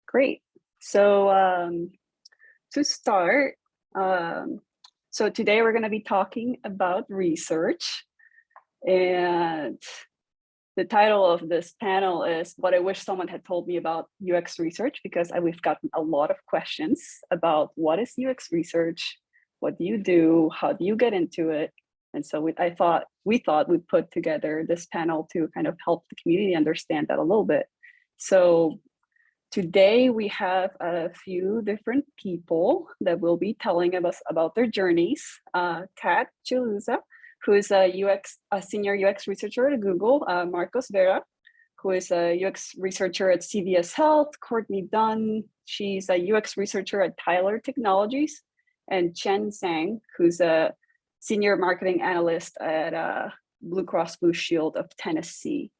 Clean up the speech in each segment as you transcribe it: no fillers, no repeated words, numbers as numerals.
Great. So to start, so today we're going to be talking about research, and the title of this panel is What I Wish Someone Had Told Me About UX Research, because we've gotten a lot of questions about what is UX research, what do you do, how do you get into it? And so we thought we'd put together this panel to kind of help the community understand that a little bit. So today we have a few different people that will be telling us about their journeys. Chiluiza, who is a senior UX researcher at Google, Vera, who is a UX researcher at Cvs Health, Courtney Dunn, she's a UX researcher at Tyler Technologies, and Chen Zhang, who's a senior marketing analyst at BlueCross BlueShield of Tennessee.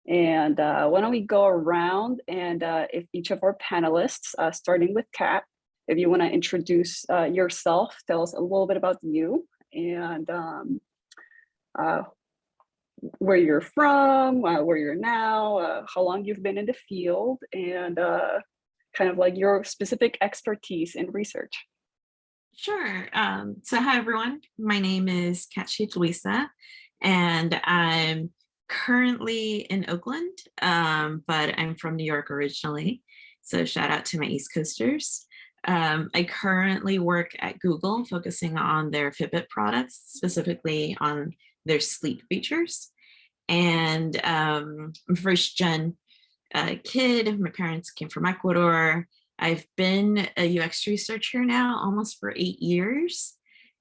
And why don't we go around and if each of our panelists, starting with Kat, if you want to introduce yourself, tell us a little bit about you and where you're from, where you're now, how long you've been in the field, and kind of like your specific expertise in research. Sure. So hi, everyone. My name is Chiluiza, and I'm currently in Oakland, but I'm from New York originally. So shout out to my East Coasters. I currently work at Google, focusing on their Fitbit products, specifically on their sleep features. And I'm first gen kid. My parents came from Ecuador. I've been a UX researcher now almost for 8 years.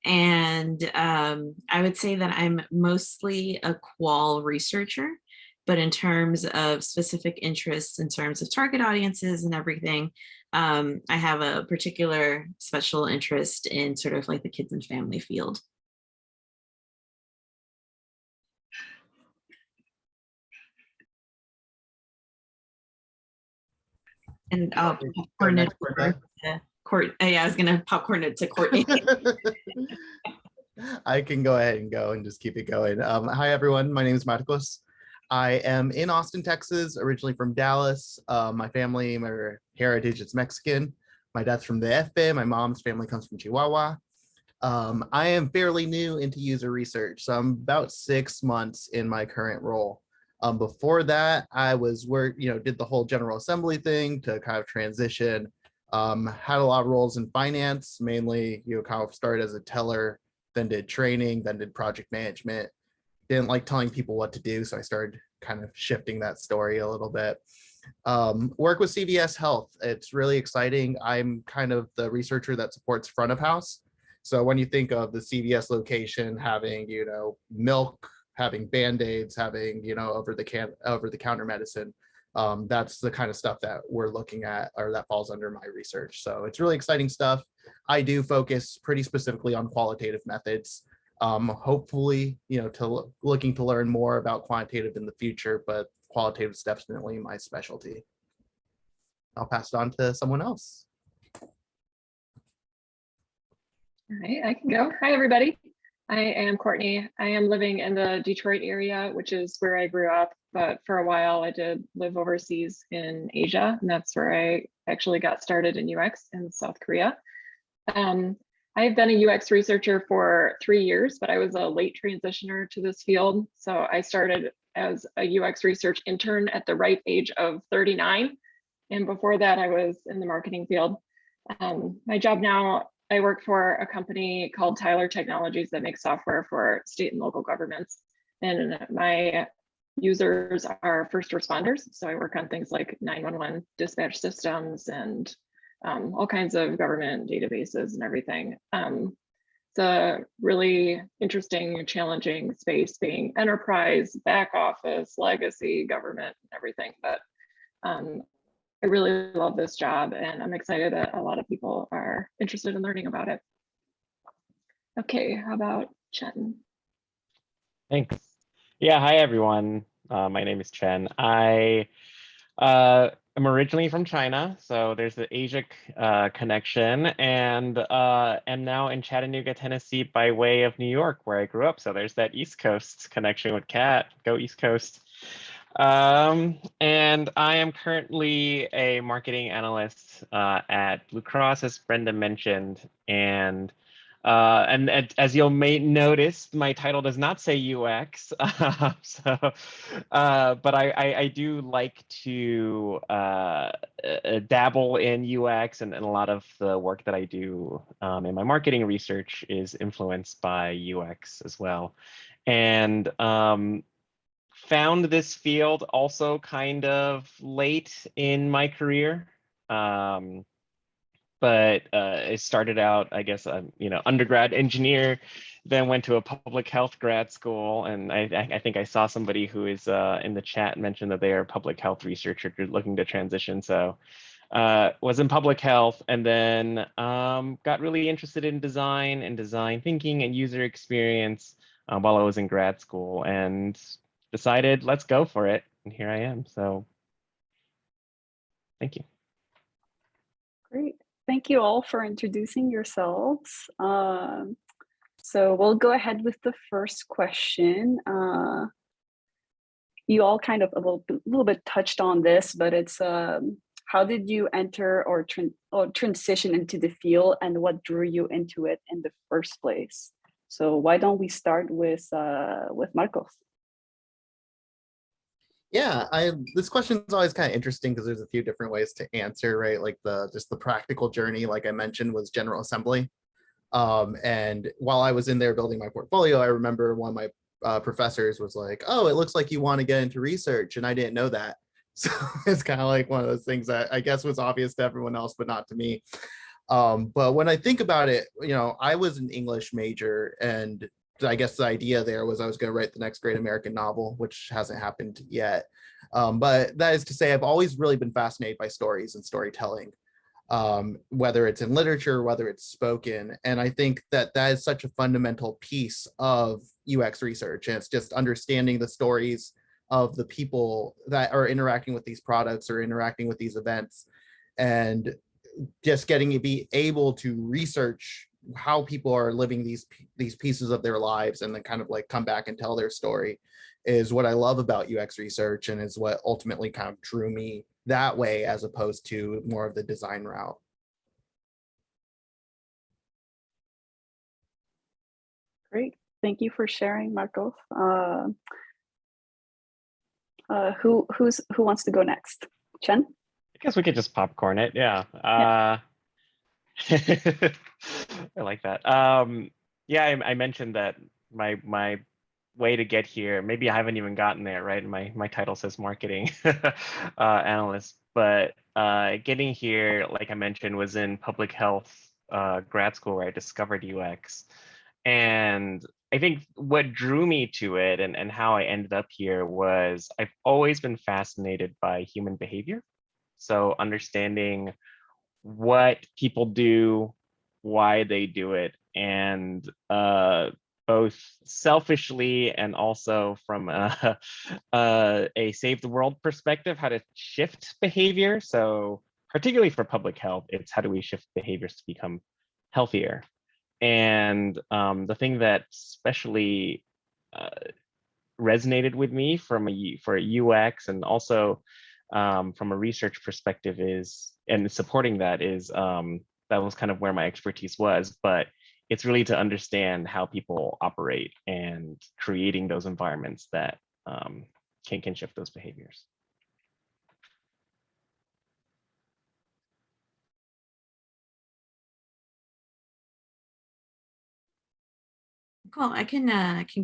And I would say that I'm mostly a qual researcher, but in terms of specific interests, in terms of target audiences and everything, I have a particular special interest in sort of like the kids and family field. And I'll popcorn it to Court. Yeah, I was gonna popcorn it to Courtney. I can go ahead and go and just keep it going. Hi everyone, my name is Marcos. I am in Austin, Texas, originally from Dallas. My family, my heritage is Mexican. My dad's from the FB, my mom's family comes from Chihuahua. I am fairly new into user research, so I'm about 6 months in my current role. Before that, I did the whole General Assembly thing to kind of transition. Had a lot of roles in finance, mainly, kind of started as a teller, then did training, then did project management. Didn't like telling people what to do, so I started kind of shifting that story a little bit. Work with Cvs Health. It's really exciting. I'm kind of the researcher that supports front of house. So when you think of the CVS location having, milk, having Band-Aids, having, over the counter medicine, that's the kind of stuff that we're looking at, or that falls under my research. So it's really exciting stuff. I do focus pretty specifically on qualitative methods. Hopefully, looking to learn more about quantitative in the future, but qualitative is definitely my specialty. I'll pass it on to someone else. All right, I can go. Hi, everybody. I am Courtney. I am living in the Detroit area, which is where I grew up, but for a while I did live overseas in Asia, and that's where I actually got started in UX in South Korea. I've been a UX researcher for 3 years, but I was a late transitioner to this field. So I started as a UX research intern at the ripe age of 39. And before that, I was in the marketing field. My job now, I work for a company called Tyler Technologies that makes software for state and local governments. And my users are first responders. So I work on things like 911 dispatch systems and all kinds of government databases and everything. It's a really interesting, challenging space, being enterprise, back office, legacy, government, and everything. But I really love this job, and I'm excited that a lot of people are interested in learning about it. Okay, how about Chen? Thanks. Yeah, hi everyone. My name is Chen. I am originally from China, so there's the Asia connection, and am now in Chattanooga, Tennessee by way of New York, where I grew up. So there's that East Coast connection with Kat. Go East Coast. And I am currently a marketing analyst at BlueCross, as Brenda mentioned. And as you'll may notice, my title does not say UX. But I do like to dabble in UX, and a lot of the work that I do in my marketing research is influenced by UX as well. And found this field also kind of late in my career. But it started out, I guess, undergrad engineer, then went to a public health grad school. And I think I saw somebody who is in the chat mention that they are a public health researcher looking to transition. So was in public health, and then got really interested in design and design thinking and user experience while I was in grad school, and decided, let's go for it. And here I am. So thank you. Great. Thank you all for introducing yourselves. So we'll go ahead with the first question. You all kind of a little bit touched on this, but it's how did you enter or transition into the field, and what drew you into it in the first place? So why don't we start with Marcos? Yeah, this question is always kind of interesting because there's a few different ways to answer, right? Like just the practical journey, like I mentioned, was General Assembly. And while I was in there building my portfolio, I remember one of my professors was like, "Oh, it looks like you want to get into research," and I didn't know that. So it's kind of like one of those things that I guess was obvious to everyone else, but not to me. But when I think about it, I was an English major, and I guess the idea there was I was going to write the next great American novel, which hasn't happened yet. But that is to say, I've always really been fascinated by stories and storytelling, whether it's in literature, whether it's spoken. And I think that is such a fundamental piece of UX research. And it's just understanding the stories of the people that are interacting with these products or interacting with these events, and just getting to be able to research how people are living these pieces of their lives, and then kind of like come back and tell their story, is what I love about UX research, and is what ultimately kind of drew me that way as opposed to more of the design route. Great, thank you for sharing, Marcos. Who wants to go next? Chen? I guess we could just popcorn it. Yeah. I like that. Yeah, I mentioned that my way to get here, maybe I haven't even gotten there, right? My title says marketing analyst, but getting here, like I mentioned, was in public health grad school where I discovered UX. And I think what drew me to it and how I ended up here was I've always been fascinated by human behavior. So understanding what people do, why they do it, and both selfishly and also from a save the world perspective, how to shift behavior. So particularly for public health, it's how do we shift behaviors to become healthier? And the thing that especially resonated with me for a UX and also from a research perspective is, and supporting that is, that was kind of where my expertise was, but it's really to understand how people operate and creating those environments that can shift those behaviors. Cool. I can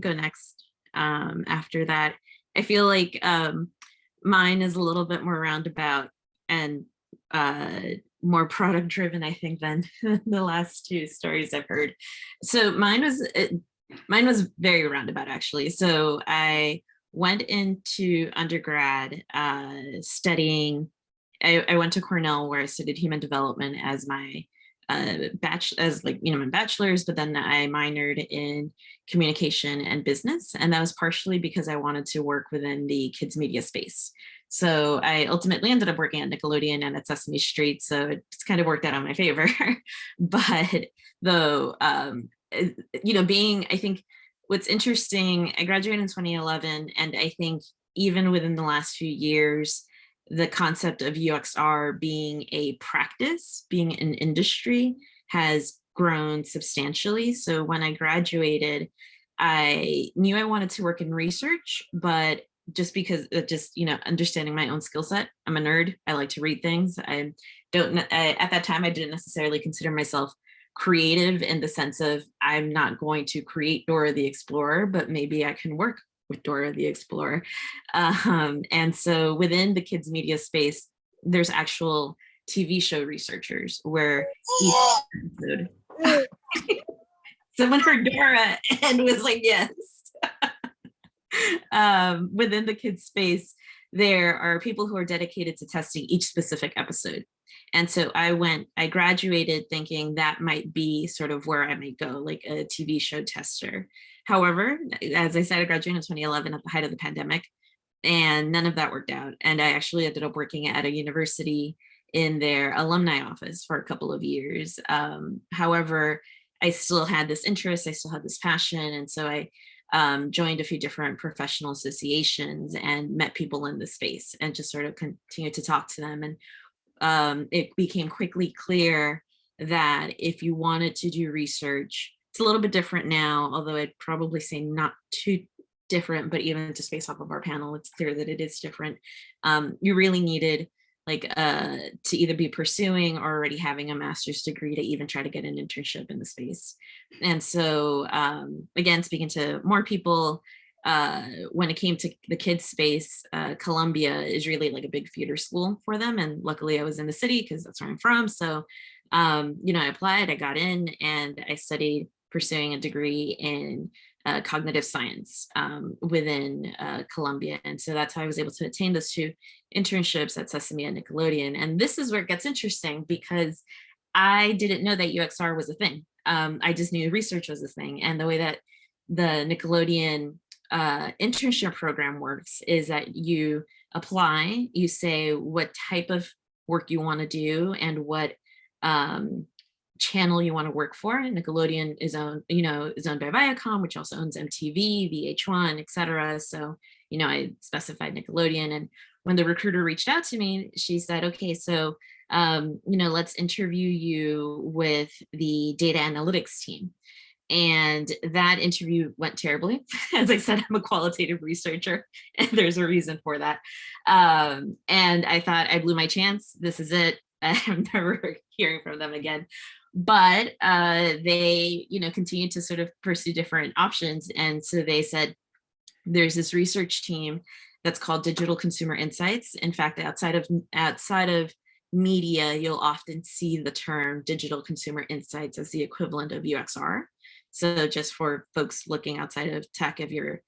go next after that. I feel like mine is a little bit more roundabout and more product driven, I think, than the last two stories I've heard. So mine was very roundabout, actually. So I went into undergrad studying. I went to Cornell, where I studied human development as my my bachelor's, but then I minored in communication and business, and that was partially because I wanted to work within the kids media space. So I ultimately ended up working at Nickelodeon and at Sesame Street, so it's kind of worked out in my favor. But though, I think what's interesting, I graduated in 2011, and I think even within the last few years, the concept of UXR being a practice, being an industry, has grown substantially. So when I graduated, I knew I wanted to work in research, but just because understanding my own skill set, I'm a nerd. I like to read things. At that time, I didn't necessarily consider myself creative in the sense of I'm not going to create Dora the Explorer, but maybe I can work with Dora the Explorer. And so within the kids media space, there's actual TV show researchers where each episode, someone heard Dora and was like, yes. Within the kids space, there are people who are dedicated to testing each specific episode. And so I graduated thinking that might be sort of where I might go, like a TV show tester. However, as I said, I graduated in 2011 at the height of the pandemic, and none of that worked out. And I actually ended up working at a university in their alumni office for a couple of years. However, I still had this interest, I still had this passion. And so I joined a few different professional associations and met people in the space and just sort of continued to talk to them. And it became quickly clear that if you wanted to do research, it's a little bit different now, although I'd probably say not too different, but even just based off of our panel, it's clear that it is different. You really needed to either be pursuing or already having a master's degree to even try to get an internship in the space. And so again, speaking to more people, when it came to the kids space, Columbia is really like a big feeder school for them. And luckily I was in the city because that's where I'm from. So, I applied, I got in, and I studied pursuing a degree in cognitive science within Columbia. And so that's how I was able to attain those 2 internships at Sesame and Nickelodeon. And this is where it gets interesting because I didn't know that UXR was a thing. I just knew research was a thing. And the way that the Nickelodeon internship program works is that you apply, you say what type of work you want to do and what channel you want to work for. And Nickelodeon is owned by Viacom, which also owns MTV, VH1, etc. So, I specified Nickelodeon. And when the recruiter reached out to me, she said, okay, so, let's interview you with the data analytics team. And that interview went terribly. As I said, I'm a qualitative researcher, and there's a reason for that. And I thought I blew my chance. This is it. I'm never hearing from them again. But they, continued to sort of pursue different options. And so they said, there's this research team that's called Digital Consumer Insights. In fact, outside of media, you'll often see the term Digital Consumer Insights as the equivalent of UXR. So just for folks looking outside of tech, if you're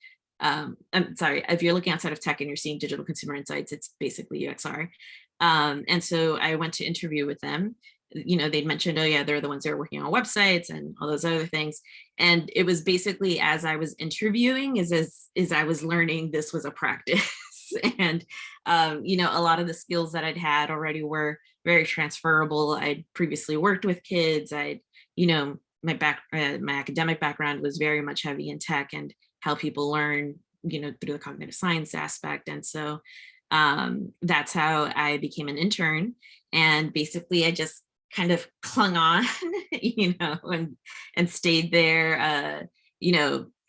looking outside of tech and you're seeing Digital Consumer Insights, it's basically UXR. And so I went to interview with them. They'd mentioned, oh yeah, they're the ones that are working on websites and all those other things. And it was basically as I was interviewing, as I was learning this was a practice. And, a lot of the skills that I'd had already were very transferable. I'd previously worked with kids. My academic background was very much heavy in tech and how people learn, through the cognitive science aspect. And so that's how I became an intern. And basically I just kind of clung on, and stayed there,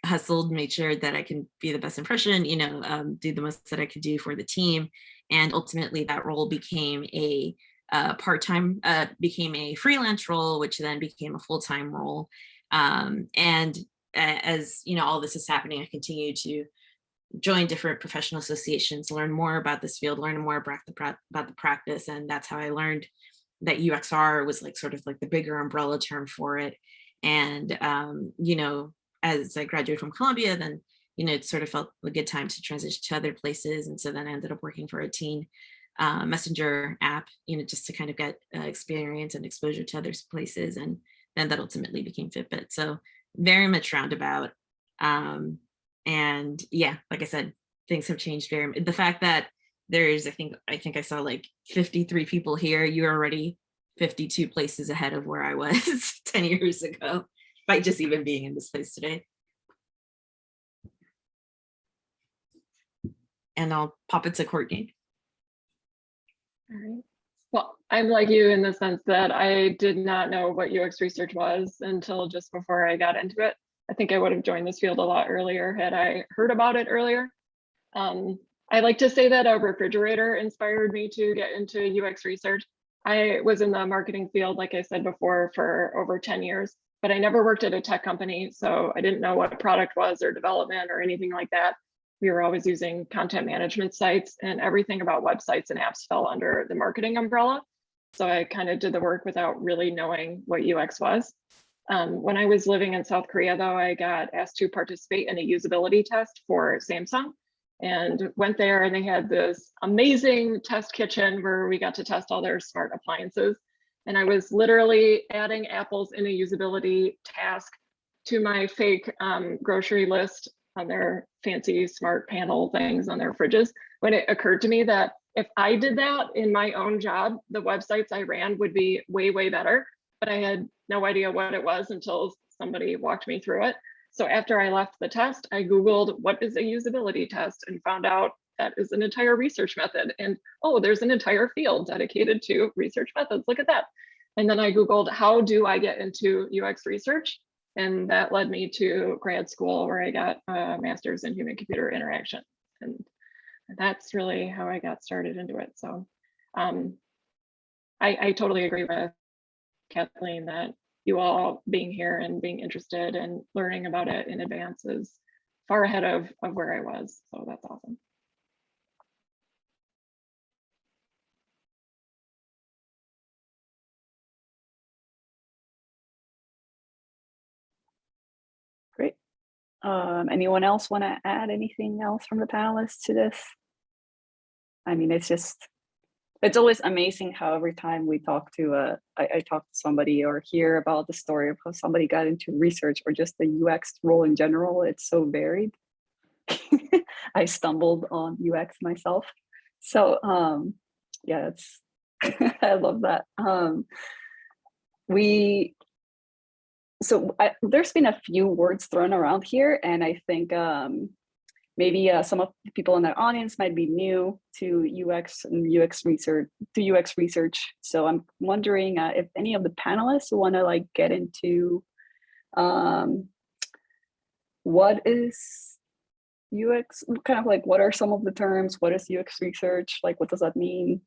hustled, made sure that I can be the best impression, do the most that I could do for the team. And ultimately that role became a part-time, became a freelance role, which then became a full-time role. And as all this is happening, I continue to join different professional associations, learn more about this field, learn more about the practice. And that's how I learned that UXR was sort of the bigger umbrella term for it. And, as I graduated from Columbia, then, it sort of felt a good time to transition to other places. And so then I ended up working for a teen messenger app, just to kind of get experience and exposure to other places. And then that ultimately became Fitbit. So very much roundabout. And yeah, like I said, things have changed the fact that there's, I think I saw 53 people here. You're already 52 places ahead of where I was 10 years ago, by just even being in this place today. and I'll pop it to Courtney. All right. Well, I'm like you in the sense that I did not know what UX research was until just before I got into it. I think I would have joined this field a lot earlier had I heard about it earlier. I like to say that a refrigerator inspired me to get into UX research. I was in the marketing field, like I said before, for over 10 years, but I never worked at a tech company. So I didn't know what a product was or development or anything like that. We were always using content management sites, and everything about websites and apps fell under the marketing umbrella. So I kind of did the work without really knowing what UX was. When I was living in South Korea, though, I got asked to participate in a usability test for Samsung, and went there, and they had this amazing test kitchen where we got to test all their smart appliances. And I was literally adding apples in a usability task to my fake grocery list on their fancy smart panel things on their fridges, when it occurred to me that if I did that in my own job, the websites I ran would be way, way better. But I had no idea what it was until somebody walked me through it. So after I left the test, I Googled what is a usability test and found out that is an entire research method. And oh, there's an entire field dedicated to research methods. Look at that. And then I Googled, how do I get into UX research? And that led me to grad school, where I got a master's in human computer interaction. And that's really how I got started into it. So I totally agree with Kathleen that you all being here and being interested and learning about it in advance is far ahead of where I was. So that's awesome. Great. Anyone else want to add anything else from the panelists to this? I mean, it's always amazing how every time we talk to I talk to somebody or hear about the story of how somebody got into research or just the UX role in general, it's so varied. I stumbled on UX myself. So yeah, it's I love that. There's been a few words thrown around here, and I think maybe some of the people in the audience might be new to UX and UX research. So I'm wondering if any of the panelists want to like get into what is UX, kind of like what are some of the terms, what is UX research, like what does that mean?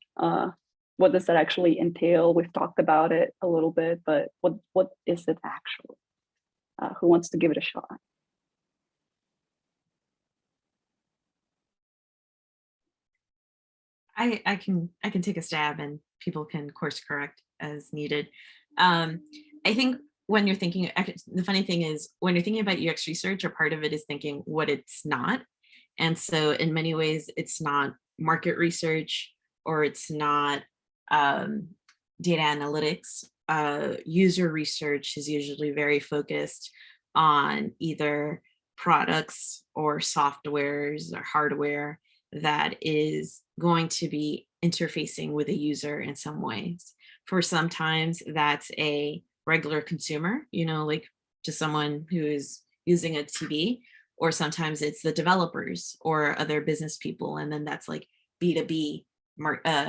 What does that actually entail? We've talked about it a little bit, but what is it actually? Who wants to give it a shot? I can take a stab, and people can course correct as needed. I think when you're thinking, the funny thing is when you're thinking about UX research, a part of it is thinking what it's not. And so in many ways, it's not market research, or it's not data analytics. User research is usually very focused on either products or softwares or hardware that is going to be interfacing with a user in some ways. For sometimes that's a regular consumer, like just someone who is using a TV, or sometimes it's the developers or other business people. And then that's like B2B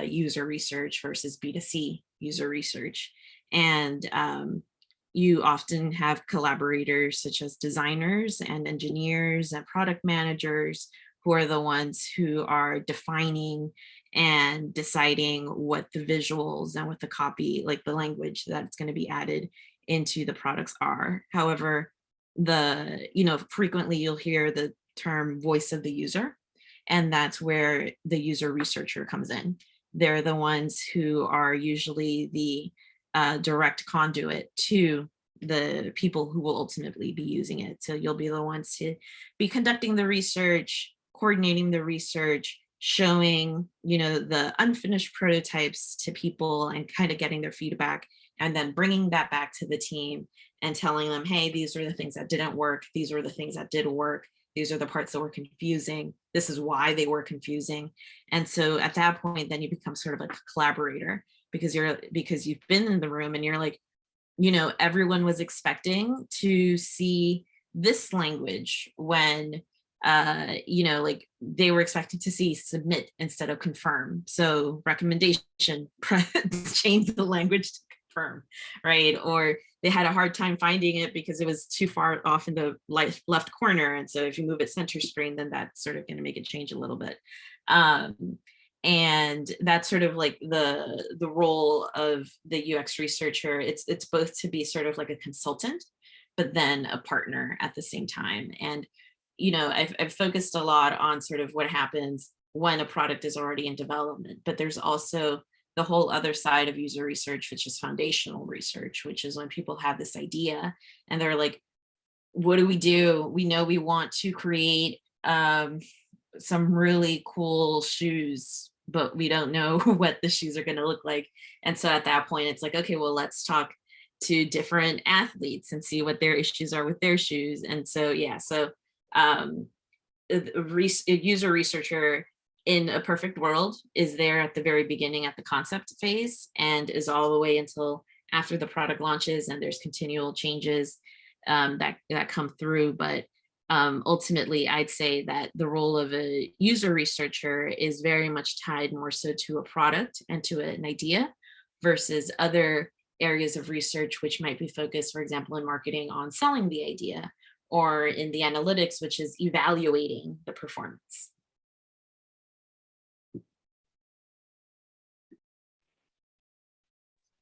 user research versus B2C user research. And you often have collaborators such as designers and engineers and product managers who are the ones who are defining and deciding what the visuals and what the copy, like the language that's going to be added into the products are. However, frequently you'll hear the term voice of the user, and that's where the user researcher comes in. They're the ones who are usually the direct conduit to the people who will ultimately be using it. So you'll be the ones to be conducting the research, coordinating the research, showing, the unfinished prototypes to people and kind of getting their feedback, and then bringing that back to the team and telling them, hey, these are the things that didn't work. These are the things that did work. These are the parts that were confusing. This is why they were confusing. And so at that point, then you become sort of like a collaborator, because you've been in the room and you're like, everyone was expecting to see this language when you know, like they were expected to see submit instead of confirm. So recommendation, change the language to confirm, right? Or they had a hard time finding it because it was too far off in the left corner. And so if you move it center screen, then that's sort of going to make it change a little bit. And that's sort of like the role of the UX researcher. It's both to be sort of like a consultant, but then a partner at the same time. And you know, I've focused a lot on sort of what happens when a product is already in development, but there's also the whole other side of user research, which is foundational research, which is when people have this idea and they're like, what do? We know we want to create some really cool shoes, but we don't know what the shoes are going to look like. And so at that point, it's like, okay, well, let's talk to different athletes and see what their issues are with their shoes. And so, yeah, so a user researcher in a perfect world is there at the very beginning at the concept phase and is all the way until after the product launches, and there's continual changes that come through. But ultimately, I'd say that the role of a user researcher is very much tied more so to a product and to an idea versus other areas of research, which might be focused, for example, in marketing on selling the idea, or in the analytics, which is evaluating the performance.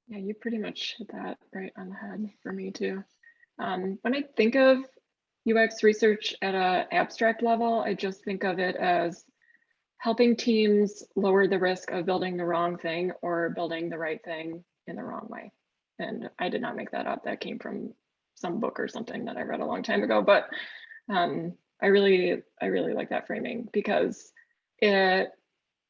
Yeah, you pretty much hit that right on the head for me too. When I think of UX research at an abstract level, I just think of it as helping teams lower the risk of building the wrong thing or building the right thing in the wrong way. And I did not make that up. That came from some book or something that I read a long time ago, but I really like that framing because it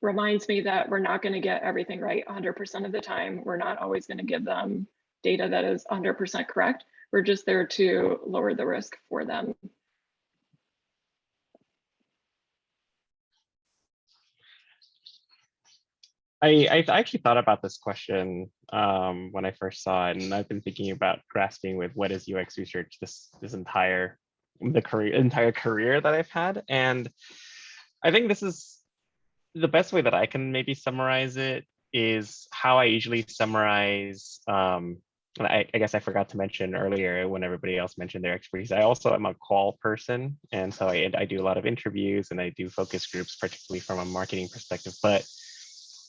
reminds me that we're not going to get everything right 100% of the time. We're not always going to give them data that is 100% correct. We're just there to lower the risk for them. I actually thought about this question when I first saw it, and I've been thinking about grasping with what is UX research this entire career that I've had. And I think this is the best way that I can maybe summarize it is how I usually summarize. And I guess I forgot to mention earlier when everybody else mentioned their expertise. I also am a qual person, and so I do a lot of interviews and I do focus groups, particularly from a marketing perspective. But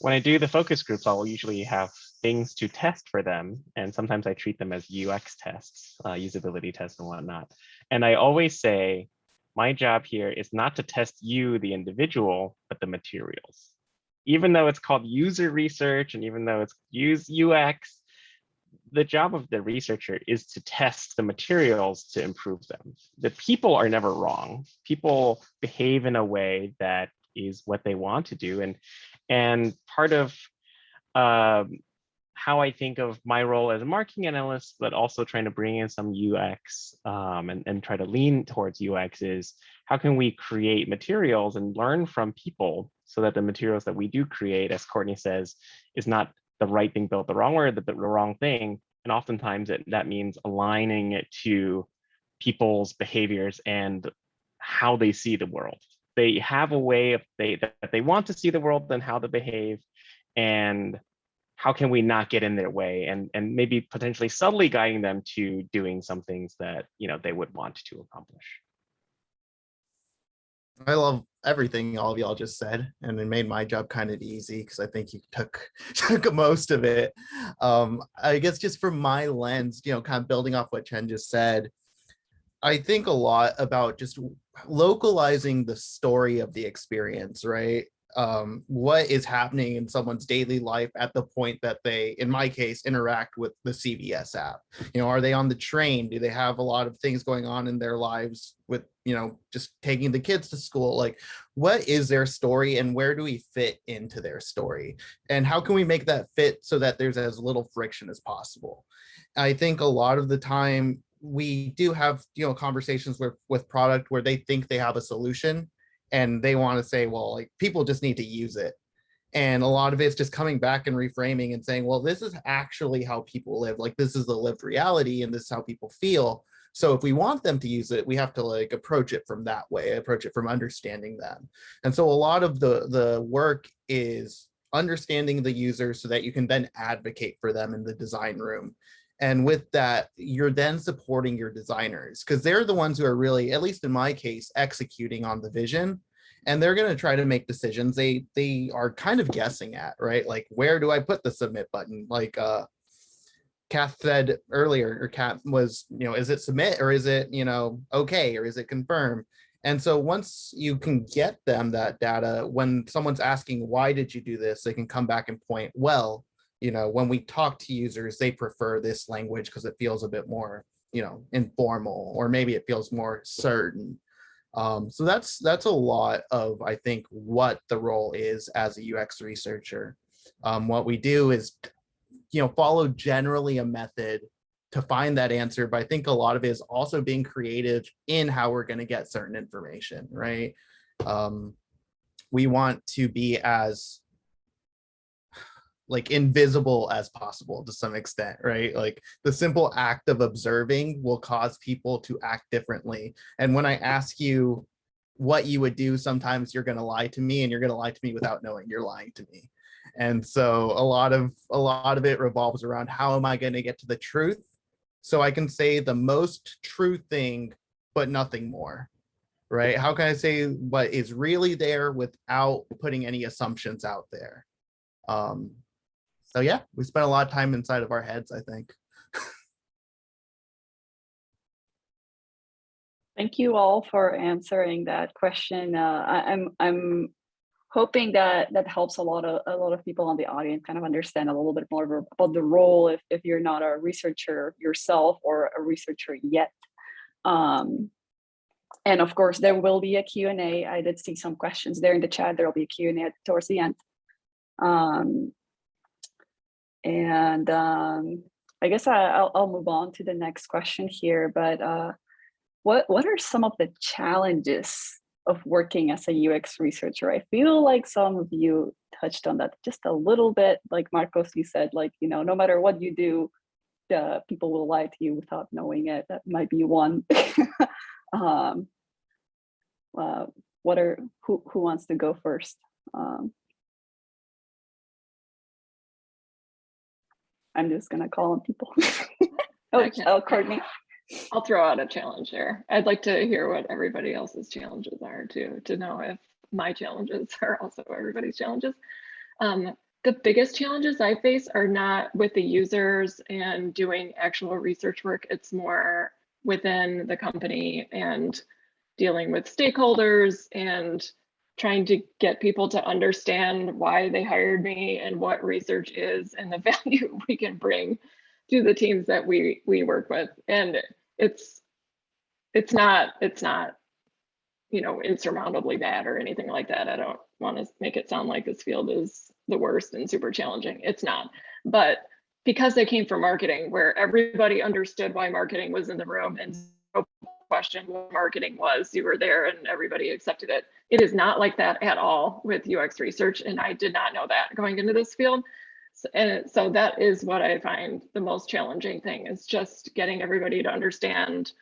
when I do the focus groups, I'll usually have things to test for them. And sometimes I treat them as UX tests, usability tests and whatnot. And I always say, my job here is not to test you, the individual, but the materials. Even though it's called user research and even though it's UX, the job of the researcher is to test the materials to improve them. The people are never wrong. People behave in a way that is what they want to do. And part of how I think of my role as a marketing analyst, but also trying to bring in some UX and try to lean towards UX is how can we create materials and learn from people so that the materials that we do create, as Courtney says, is not the right thing built the wrong way or the wrong thing. And oftentimes that means aligning it to people's behaviors and how they see the world. They have a way of that they want to see the world and how to behave, and how can we not get in their way and maybe potentially subtly guiding them to doing some things that they would want to accomplish. I love everything all of y'all just said, and it made my job kind of easy because I think you took most of it. I guess just from my lens, kind of building off what Chen just said, I think a lot about just localizing the story of the experience, right? What is happening in someone's daily life at the point that they, in my case, interact with the CVS app. Are they on the train? Do they have a lot of things going on in their lives with, just taking the kids to school? Like, what is their story and where do we fit into their story? And how can we make that fit so that there's as little friction as possible? I think a lot of the time we do have, conversations with product where they think they have a solution and they want to say, well, like, people just need to use it. And a lot of it's just coming back and reframing and saying, well, this is actually how people live. Like, this is the lived reality and this is how people feel. So if we want them to use it, we have to like approach it from that way, approach it from understanding them. And so a lot of the work is understanding the user so that you can then advocate for them in the design room. And with that, you're then supporting your designers because they're the ones who are really, at least in my case, executing on the vision. And they're going to try to make decisions they are kind of guessing at, right? Like, where do I put the submit button? Like Kath said earlier, or Kath was, is it submit or is it, okay, or is it confirm? And so once you can get them that data, when someone's asking, why did you do this? They can come back and point, well, when we talk to users, they prefer this language because it feels a bit more, informal, or maybe it feels more certain. So that's a lot of, I think, what the role is as a UX researcher. What we do is, follow generally a method to find that answer, but I think a lot of it is also being creative in how we're going to get certain information, right? We want to be as like invisible as possible to some extent, right? Like the simple act of observing will cause people to act differently. And when I ask you what you would do, sometimes you're going to lie to me, and you're going to lie to me without knowing you're lying to me. And so a lot of it revolves around, how am I going to get to the truth so I can say the most true thing, but nothing more, right? How can I say what is really there without putting any assumptions out there? So yeah, we spent a lot of time inside of our heads, I think. Thank you all for answering that question. I'm hoping that helps a lot of people on the audience kind of understand a little bit more about the role if you're not a researcher yourself or a researcher yet. And of course, there will be a Q&A. I did see some questions there in the chat. There will be a Q&A towards the end. I guess I'll move on to the next question here. But what are some of the challenges of working as a UX researcher? I feel like some of you touched on that just a little bit. Like Marcos, you said, like, no matter what you do, people will lie to you without knowing it. That might be one. Who wants to go first? I'm just gonna call on people. Courtney. I'll throw out a challenge here. I'd like to hear what everybody else's challenges are too, to know if my challenges are also everybody's challenges. The biggest challenges I face are not with the users and doing actual research work. It's more within the company and dealing with stakeholders and trying to get people to understand why they hired me and what research is and the value we can bring to the teams that we work with. And it's not insurmountably bad or anything like that. I don't want to make it sound like this field is the worst and super challenging. It's not. But because I came from marketing, where everybody understood why marketing was in the room and no question what marketing was, you were there and everybody accepted it. It is not like that at all with UX research, and I did not know that going into this field. So that is what I find the most challenging thing, is just getting everybody to understand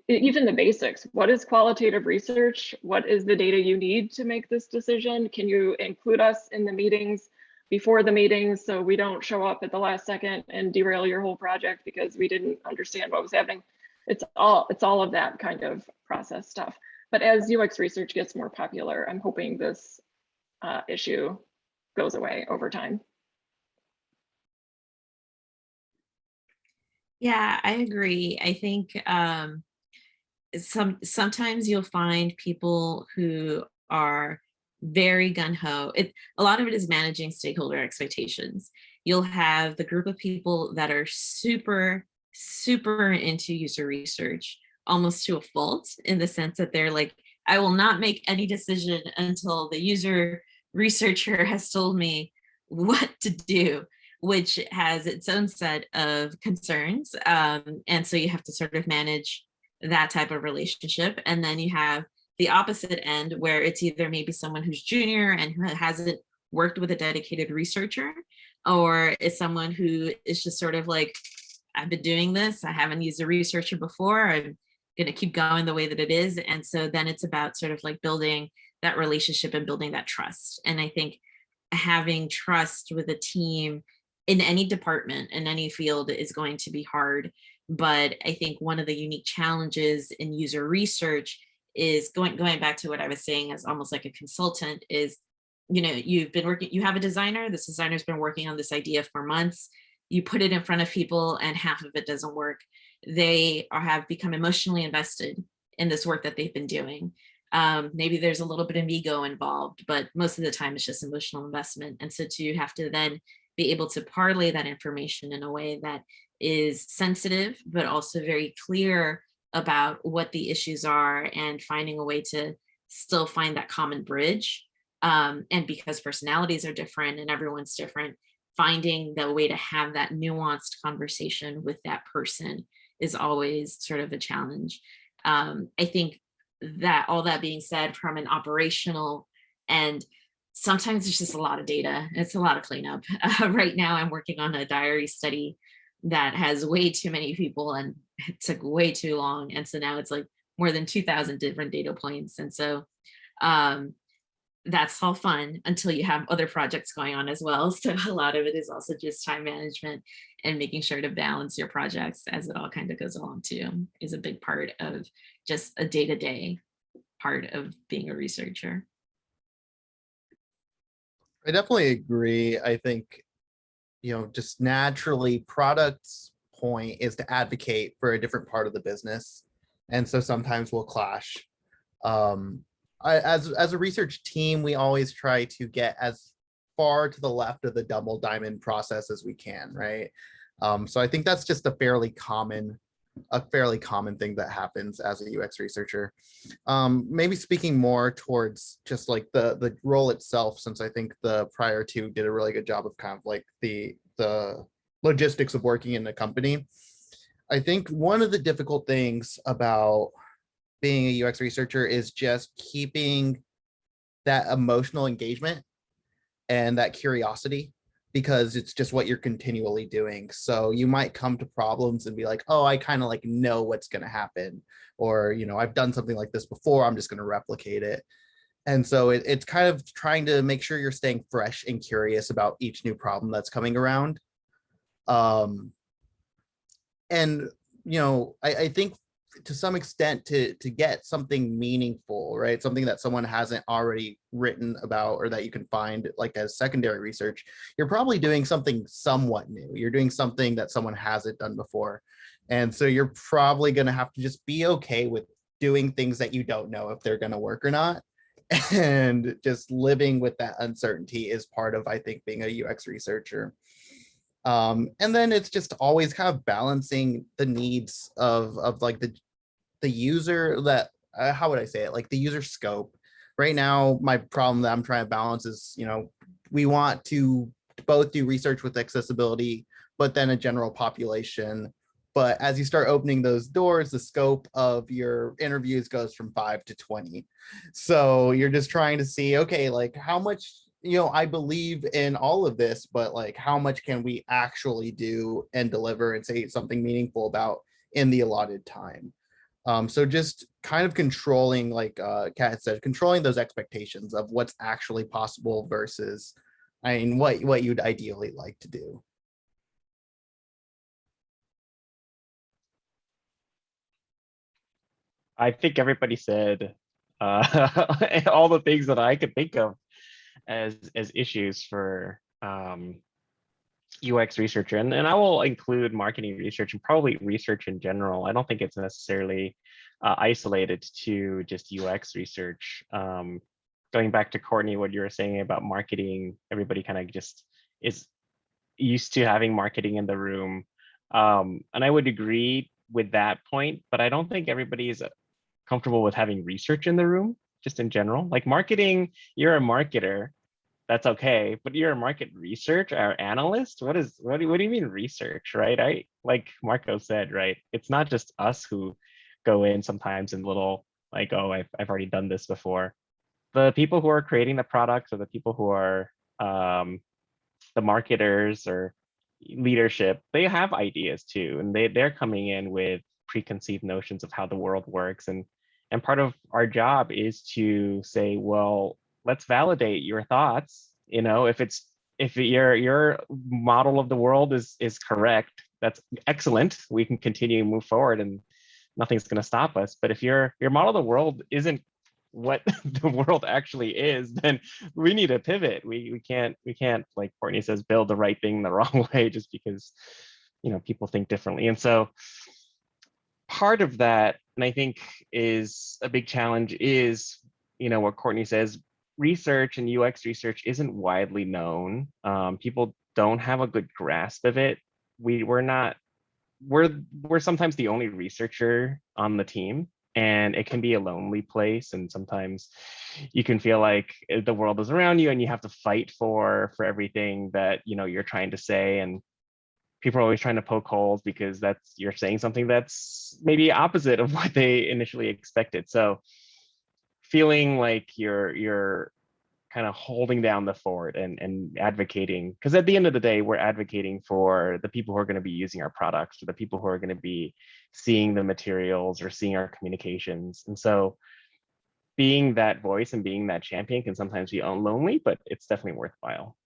even the basics. What is qualitative research? What is the data you need to make this decision? Can you include us in the meetings before the meetings so we don't show up at the last second and derail your whole project because we didn't understand what was happening? It's all of that kind of process stuff. But as UX research gets more popular, I'm hoping this issue goes away over time. Yeah, I agree. I think sometimes you'll find people who are very gung-ho. A lot of it is managing stakeholder expectations. You'll have the group of people that are super into user research, almost to a fault, in the sense that they're like, I will not make any decision until the user researcher has told me what to do, which has its own set of concerns. And so you have to sort of manage that type of relationship. And then you have the opposite end, where it's either maybe someone who's junior and who hasn't worked with a dedicated researcher, or is someone who is just sort of like, I've been doing this. I haven't used a researcher before. I'm going to keep going the way that it is. And so then it's about sort of like building that relationship and building that trust. And I think having trust with a team in any department, in any field, is going to be hard. But I think one of the unique challenges in user research is going back to what I was saying as almost like a consultant is, you've been working, you have a designer, this designer's been working on this idea for months, you put it in front of people and half of it doesn't work. They have become emotionally invested in this work that they've been doing. Maybe there's a little bit of ego involved, but most of the time it's just emotional investment. And so to have to then be able to parlay that information in a way that is sensitive, but also very clear about what the issues are, and finding a way to still find that common bridge. And because personalities are different and everyone's different, finding the way to have that nuanced conversation with that person is always sort of a challenge. I think that all that being said, from an operational and sometimes it's just a lot of data. It's a lot of cleanup. Right now, I'm working on a diary study that has way too many people and it took way too long. And so now it's like more than 2,000 different data points. And so that's all fun until you have other projects going on as well. So a lot of it is also just time management and making sure to balance your projects as it all kind of goes along too, is a big part of just a day-to-day part of being a researcher. I definitely agree. I think, just naturally product's point is to advocate for a different part of the business. And so sometimes we'll clash. As a research team, we always try to get as far to the left of the double diamond process as we can, right? So I think that's just a fairly common thing that happens as a UX researcher. Maybe speaking more towards just like the role itself, since I think the prior two did a really good job of kind of like the logistics of working in a company. I think one of the difficult things about being a UX researcher is just keeping that emotional engagement and that curiosity, because it's just what you're continually doing. So you might come to problems and be like, oh, I kind of like know what's going to happen, or, I've done something like this before, I'm just going to replicate it. And so it's kind of trying to make sure you're staying fresh and curious about each new problem that's coming around. And, I think to some extent to get something meaningful, right? Something that someone hasn't already written about, or that you can find like as secondary research, you're probably doing something somewhat new. You're doing something that someone hasn't done before. And so you're probably going to have to just be okay with doing things that you don't know if they're going to work or not. And just living with that uncertainty is part of, I think, being a UX researcher. And then it's just always kind of balancing the needs of like the user, that how would I say it, like the user scope. Right now, my problem that I'm trying to balance is, we want to both do research with accessibility, but then a general population. But as you start opening those doors, the scope of your interviews goes from 5 to 20. So you're just trying to see, okay, like how much, I believe in all of this, but like how much can we actually do and deliver and say something meaningful about in the allotted time. So just kind of controlling, like Kat said, controlling those expectations of what's actually possible versus, what you'd ideally like to do. I think everybody said all the things that I could think of as issues for UX researcher, and I will include marketing research and probably research in general. I don't think it's necessarily isolated to just UX research. Going back to Courtney, what you were saying about marketing, everybody kind of just is used to having marketing in the room. And I would agree with that point, but I don't think everybody is comfortable with having research in the room, just in general. Like marketing, you're a marketer, that's okay, but you're a market research or analyst. What do you mean research, right? Like Marco said, right? It's not just us who go in sometimes in little like, oh, I've already done this before. The people who are creating the products, or the people who are the marketers, or leadership, they have ideas too, and they're coming in with preconceived notions of how the world works, and part of our job is to say, well, let's validate your thoughts. You know, if your model of the world is correct, that's excellent. We can continue to move forward, and nothing's going to stop us. But if your model of the world isn't what the world actually is, then we need to pivot. We can't, like Courtney says, build the right thing the wrong way just because, you know, people think differently. And so part of that, and I think is a big challenge, is, you know, what Courtney says, research and UX research isn't widely known. People don't have a good grasp of it. We're sometimes the only researcher on the team, and it can be a lonely place. And sometimes you can feel like the world is around you and you have to fight for everything that, you know, you're trying to say. And people are always trying to poke holes because you're saying something that's maybe opposite of what they initially expected. So feeling like you're kind of holding down the fort and advocating, because at the end of the day, we're advocating for the people who are going to be using our products, or the people who are going to be seeing the materials or seeing our communications. And so being that voice and being that champion can sometimes be lonely, but it's definitely worthwhile.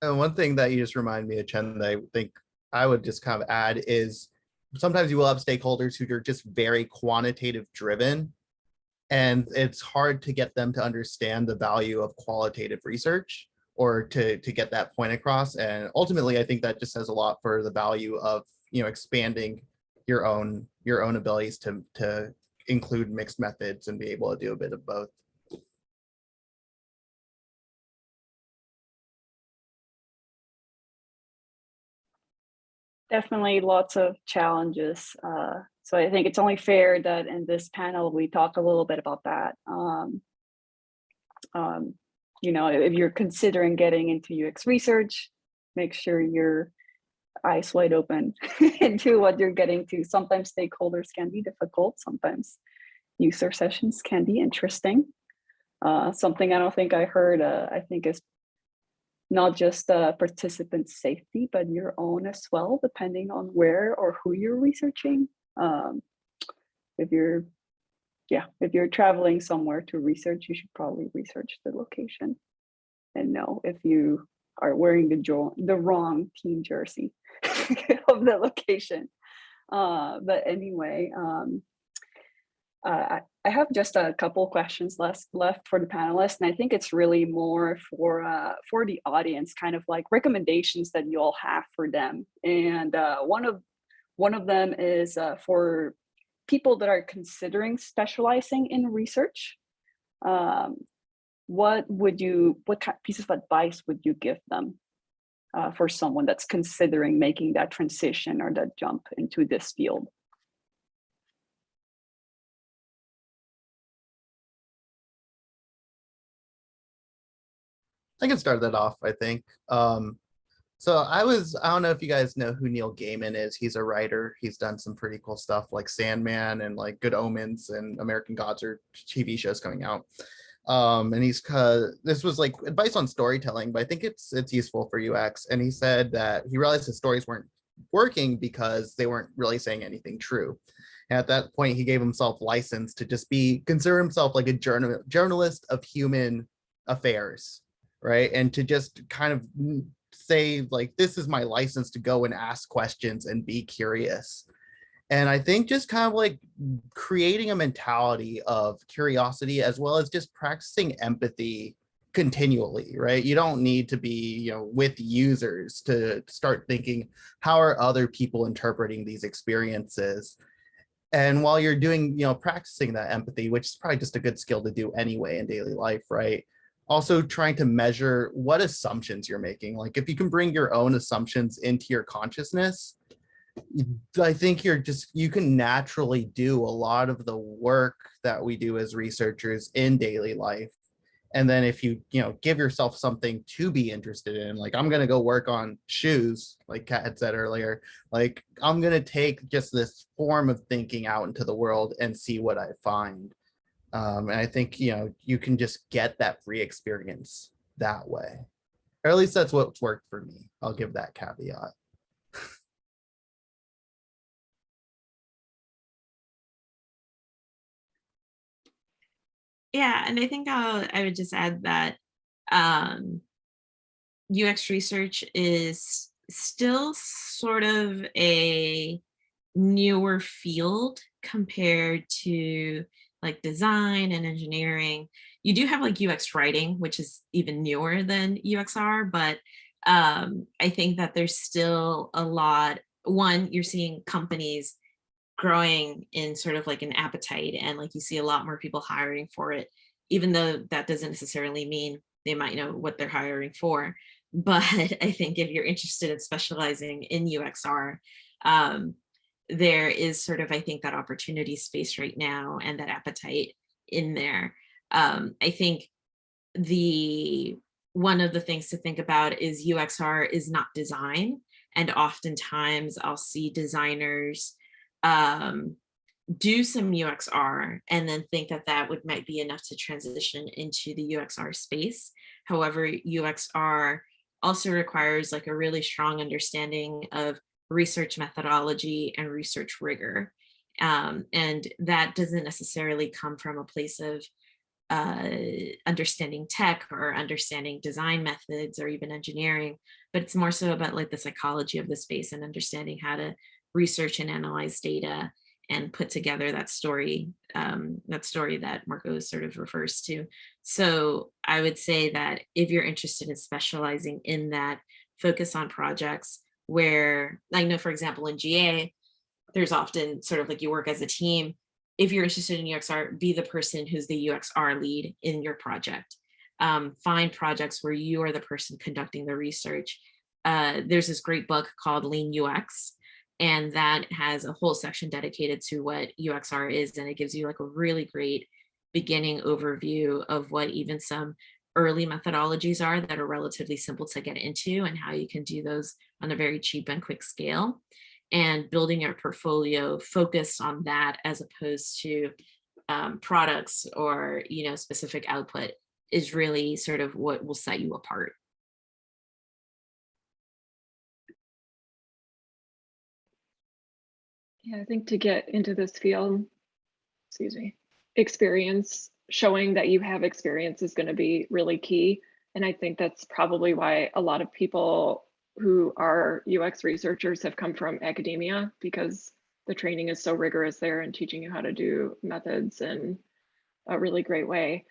And one thing that you just remind me of, Chen, that I think I would just kind of add is sometimes you will have stakeholders who are just very quantitative driven, and it's hard to get them to understand the value of qualitative research or to get that point across. And ultimately, I think that just says a lot for the value of, you know, expanding your own abilities to include mixed methods and be able to do a bit of both. Definitely lots of challenges. So I think it's only fair that in this panel, we talk a little bit about that. You know, if you're considering getting into UX research, make sure your eyes wide open into what you're getting to. Sometimes stakeholders can be difficult. Sometimes user sessions can be interesting. Something I don't think I heard, I think is not just participant safety, but your own as well, depending on where or who you're researching. If you're traveling somewhere to research, you should probably research the location and know if you are wearing the wrong team jersey of the location. But anyway, I have just a couple questions left for the panelists, and I think it's really more for the audience, kind of like recommendations that you all have for them. And one of them is for people that are considering specializing in research. What piece of advice would you give them for someone that's considering making that transition or that jump into this field? I can start that off, I think. So I don't know if you guys know who Neil Gaiman is. He's a writer. He's done some pretty cool stuff like Sandman and like Good Omens and American Gods are TV shows coming out. And this was like advice on storytelling, but I think it's useful for UX. And he said that he realized his stories weren't working because they weren't really saying anything true. And at that point, he gave himself license to just consider himself like a journalist of human affairs, right? And to just kind of say like, this is my license to go and ask questions and be curious. And I think just kind of like creating a mentality of curiosity as well as just practicing empathy continually, right? You don't need to be, you know, with users to start thinking, how are other people interpreting these experiences? And while you're doing, you know, practicing that empathy, which is probably just a good skill to do anyway in daily life, right? Also trying to measure what assumptions you're making. Like if you can bring your own assumptions into your consciousness, I think you can naturally do a lot of the work that we do as researchers in daily life. And then if you give yourself something to be interested in, like I'm going to go work on shoes, like Kat had said earlier, like I'm going to take just this form of thinking out into the world and see what I find. And I think, you can just get that free experience that way. Or at least that's what's worked for me. I'll give that caveat. Yeah, and I think I would just add that UX research is still sort of a newer field compared to like design and engineering. You do have like UX writing, which is even newer than UXR, but I think that there's still a lot. One, you're seeing companies growing in sort of like an appetite, and like you see a lot more people hiring for it, even though that doesn't necessarily mean they might know what they're hiring for. But I think if you're interested in specializing in UXR, there is sort of, I think, that opportunity space right now and that appetite in there. I think one of the things to think about is UXR is not design. And oftentimes I'll see designers do some UXR and then think that that might be enough to transition into the UXR space. However, UXR also requires like a really strong understanding of research methodology and research rigor. And that doesn't necessarily come from a place of understanding tech or understanding design methods or even engineering, but it's more so about like the psychology of the space and understanding how to research and analyze data and put together that story that Marco sort of refers to. So I would say that if you're interested in specializing in that, focus on projects where, I know, for example, in GA, there's often sort of like you work as a team. If you're interested in UXR, be the person who's the UXR lead in your project. Find projects where you are the person conducting the research. There's this great book called Lean UX, and that has a whole section dedicated to what UXR is, and it gives you like a really great beginning overview of what even some early methodologies are that are relatively simple to get into and how you can do those on a very cheap and quick scale. And building your portfolio focused on that as opposed to products or specific output is really sort of what will set you apart. Yeah, I think to get into this field, experience, showing that you have experience is going to be really key. And I think that's probably why a lot of people who are UX researchers have come from academia, because the training is so rigorous there and teaching you how to do methods in a really great way.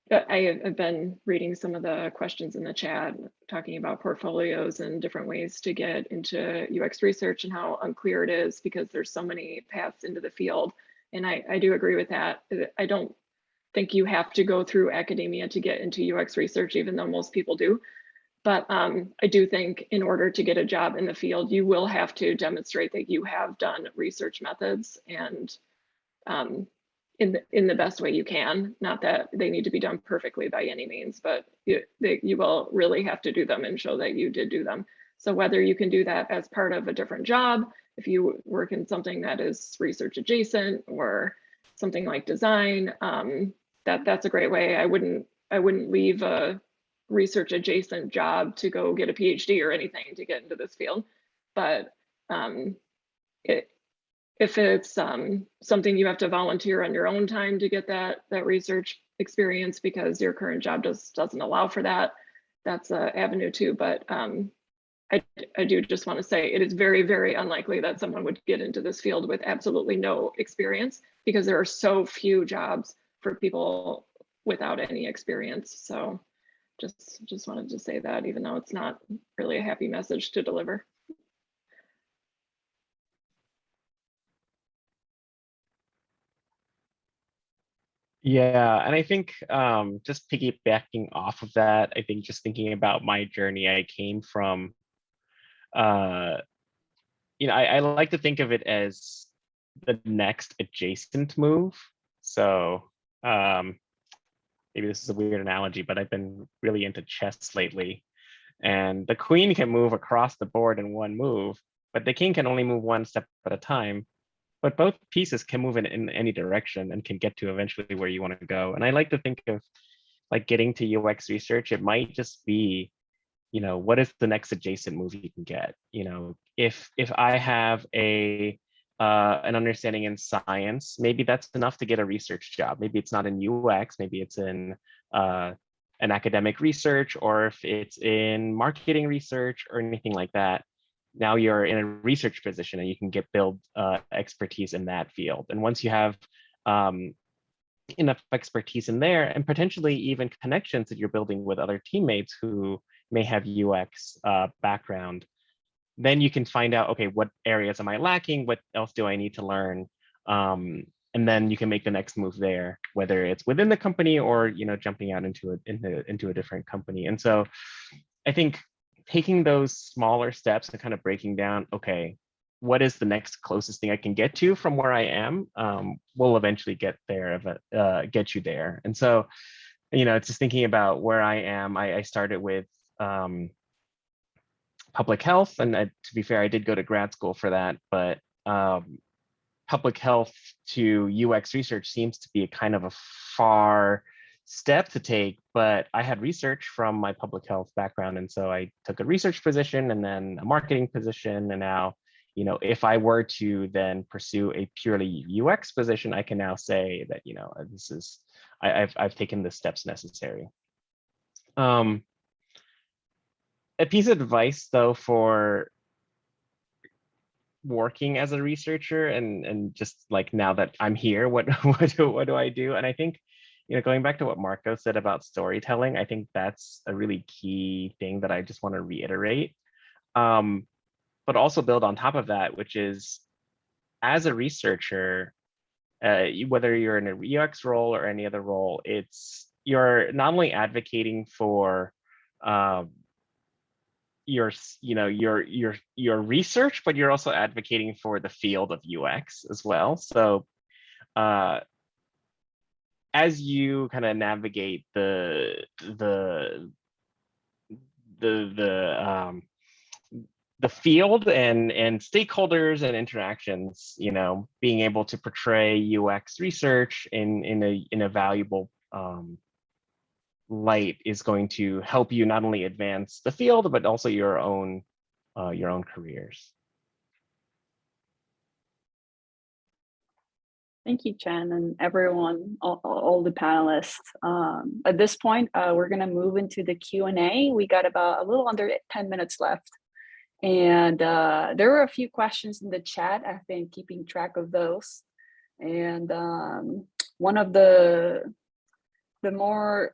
I have been reading some of the questions in the chat talking about portfolios and different ways to get into UX research and how unclear it is because there's so many paths into the field. And I do agree with that. I don't think you have to go through academia to get into UX research, even though most people do. But I do think in order to get a job in the field, you will have to demonstrate that you have done research methods and in the best way you can. Not that they need to be done perfectly by any means, but you will really have to do them and show that you did do them. So whether you can do that as part of a different job, if you work in something that is research adjacent or something like design, that's a great way. I wouldn't leave a research adjacent job to go get a PhD or anything to get into this field. But if it's something you have to volunteer on your own time to get that research experience because your current job doesn't allow for that, that's an avenue too. But I do just want to say it is very, very unlikely that someone would get into this field with absolutely no experience, because there are so few jobs for people without any experience. So just wanted to say that, even though it's not really a happy message to deliver. Yeah, and I think just piggybacking off of that, I think just thinking about my journey, I came from, I like to think of it as the next adjacent move. So maybe this is a weird analogy, but I've been really into chess lately. And the queen can move across the board in one move, but the king can only move one step at a time. But both pieces can move in any direction and can get to eventually where you want to go. And I like to think of like getting to UX research, it might just be, what is the next adjacent move you can get? If I have an understanding in science, maybe that's enough to get a research job. Maybe it's not in UX, maybe it's in an academic research, or if it's in marketing research or anything like that. Now you're in a research position and you can build expertise in that field. And once you have enough expertise in there, and potentially even connections that you're building with other teammates who may have UX background, then you can find out, okay, what areas am I lacking? What else do I need to learn? And then you can make the next move there, whether it's within the company or jumping out into a different company. And so I think taking those smaller steps and kind of breaking down, okay, what is the next closest thing I can get to from where I am, will eventually get you there. And so, it's just thinking about where I am. I started with public health, and to be fair, I did go to grad school for that, but public health to UX research seems to be a kind of a far step to take, but I had research from my public health background. And so I took a research position and then a marketing position. And now, if I were to then pursue a purely UX position, I can now say that, I've taken the steps necessary. A piece of advice though, for working as a researcher and just like, now that I'm here, what do I do? And I think, going back to what Marco said about storytelling, I think that's a really key thing that I just want to reiterate. But also build on top of that, which is, as a researcher, whether you're in a UX role or any other role, you're not only advocating for your research, but you're also advocating for the field of UX as well. So as you kind of navigate the field and stakeholders and interactions, being able to portray UX research in a valuable light is going to help you not only advance the field, but also your own careers. Thank you, Chen, and everyone, all the panelists. At this point, we're going to move into the Q&A. We got about a little under 10 minutes left. And there were a few questions in the chat. I've been keeping track of those. And one of the more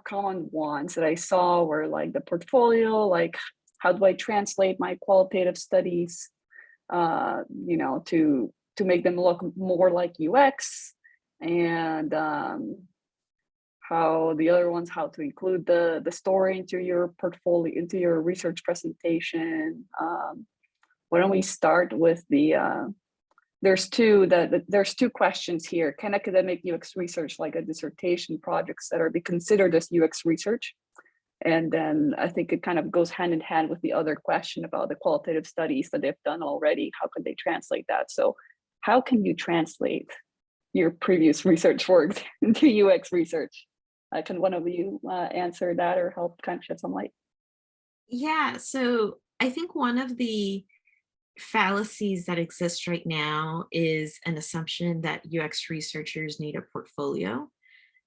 common ones that I saw were like the portfolio, like how do I translate my qualitative studies, to make them look more like UX, and how the other ones, how to include the story into your portfolio, into your research presentation. Why don't we start with there's two questions here. Can academic UX research, like a dissertation projects, that are be considered as UX research? And then I think it kind of goes hand in hand with the other question about the qualitative studies that they've done already. How could they translate that? So how can you translate your previous research work into UX research? Can one of you answer that or help kind of shed some light? Yeah, so I think one of the fallacies that exist right now is an assumption that UX researchers need a portfolio,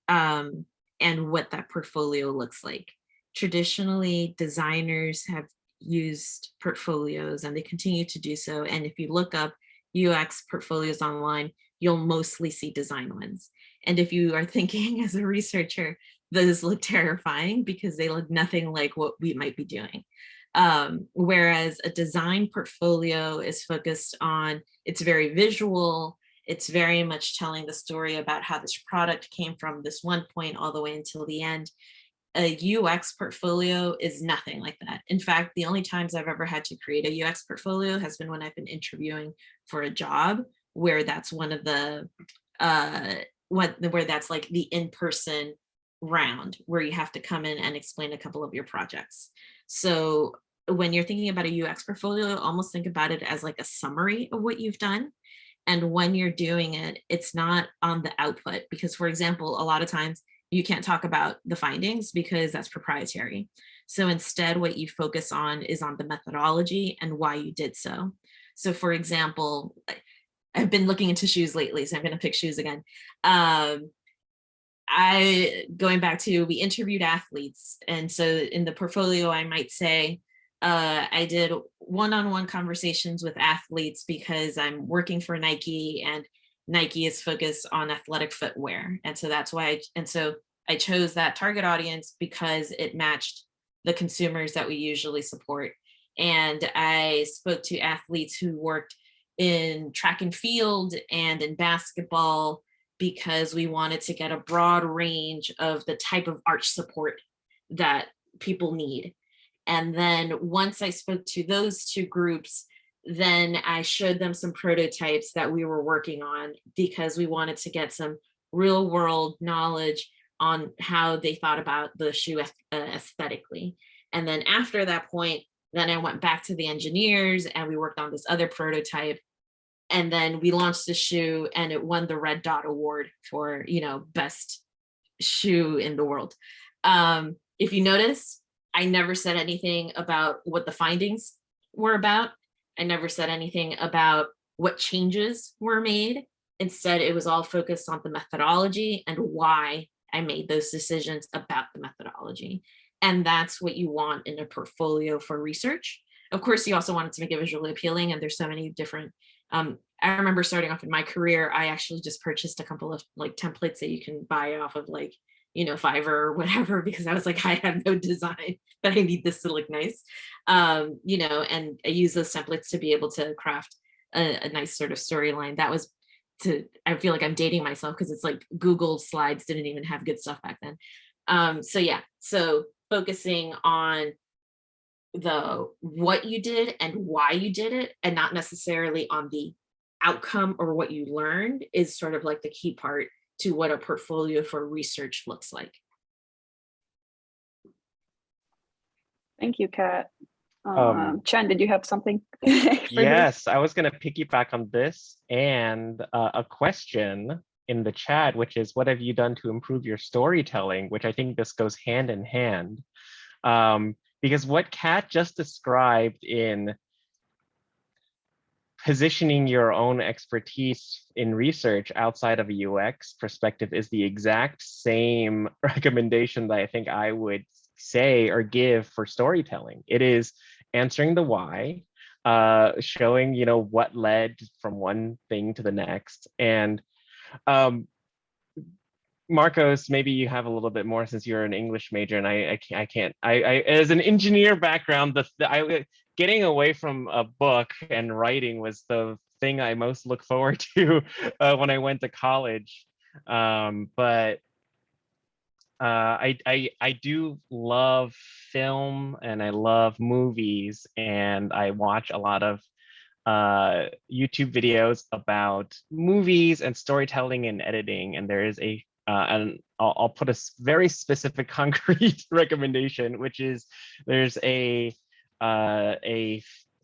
and what that portfolio looks like. Traditionally, designers have used portfolios and they continue to do so. And if you look up UX portfolios online, you'll mostly see design ones. And if you are thinking as a researcher, those look terrifying because they look nothing like what we might be doing. Whereas a design portfolio is focused on, it's very visual, it's very much telling the story about how this product came from this one point all the way until the end. A UX portfolio is nothing like that. In fact, the only times I've ever had to create a UX portfolio has been when I've been interviewing for a job, where that's one of the, where that's like the in-person round where you have to come in and explain a couple of your projects. So when you're thinking about a UX portfolio, almost think about it as like a summary of what you've done. And when you're doing it, it's not on the output, because for example, a lot of times you can't talk about the findings because that's proprietary. So instead, what you focus on is on the methodology and why you did so. So for example, I've been looking into shoes lately, so I'm going to pick shoes again. Going back to, we interviewed athletes. And so in the portfolio, I might say, I did one-on-one conversations with athletes because I'm working for Nike, and Nike is focused on athletic footwear. And so that's why, I chose that target audience because it matched the consumers that we usually support. And I spoke to athletes who worked in track and field and in basketball because we wanted to get a broad range of the type of arch support that people need. And then once I spoke to those two groups, then I showed them some prototypes that we were working on because we wanted to get some real world knowledge on how they thought about the shoe aesthetically. And then after that point, then I went back to the engineers and we worked on this other prototype. And then we launched the shoe and it won the Red Dot Award for, best shoe in the world. If you notice, I never said anything about what the findings were about. I never said anything about what changes were made. Instead, it was all focused on the methodology and why I made those decisions about the methodology. And that's what you want in a portfolio for research. Of course, you also want it to make it visually appealing, and there's so many different, I remember starting off in my career, I actually just purchased a couple of templates that you can buy off of Fiverr or whatever, because I was like, I have no design, but I need this to look nice. And I use those templates to be able to craft a nice sort of storyline. That was I feel like I'm dating myself because it's like Google Slides didn't even have good stuff back then. So focusing on what you did and why you did it, and not necessarily on the outcome or what you learned, is sort of like the key part to what a portfolio for research looks like. Thank you, Kat. Chen, did you have something? Yes, I was going to piggyback on this and a question in the chat, which is, what have you done to improve your storytelling? Which I think this goes hand in hand. Because what Kat just described in positioning your own expertise in research outside of a UX perspective is the exact same recommendation that I think I would say or give for storytelling. It is answering the why, showing, what led from one thing to the next. And Marcos, maybe you have a little bit more since you're an English major, and I can't. As an engineer background, getting away from a book and writing was the thing I most look forward to when I went to college. But I do love film and I love movies, and I watch a lot of YouTube videos about movies and storytelling and editing. And there is and I'll put a very specific concrete recommendation, which is there's a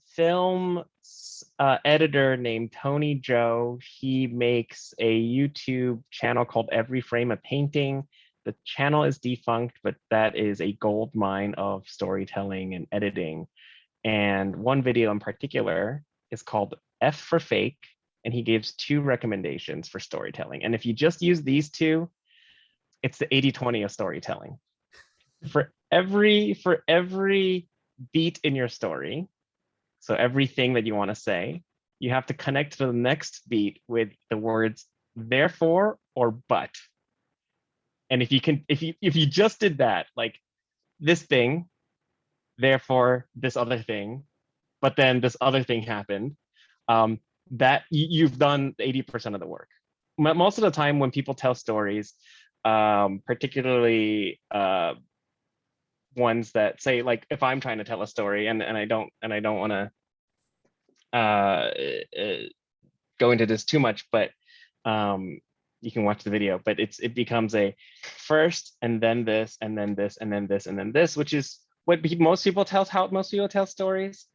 film editor named Tony Joe. He makes a YouTube channel called Every Frame a Painting. The channel is defunct, but that is a gold mine of storytelling and editing. And one video in particular is called F for Fake, and he gives 2 recommendations for storytelling. And if you just use these 2, it's the 80-20 of storytelling. For every beat in your story, so everything that you want to say, you have to connect to the next beat with the words therefore or but. And if you just did that, like this thing, therefore this other thing, but then this other thing happened, that you've done 80% of the work. Most of the time when people tell stories, particularly ones that say, like, if I'm trying to tell a story and I don't want to go into this too much, but you can watch the video, but it becomes a first and then this and then this and then this and then this, which is what most people tell, how most people tell stories.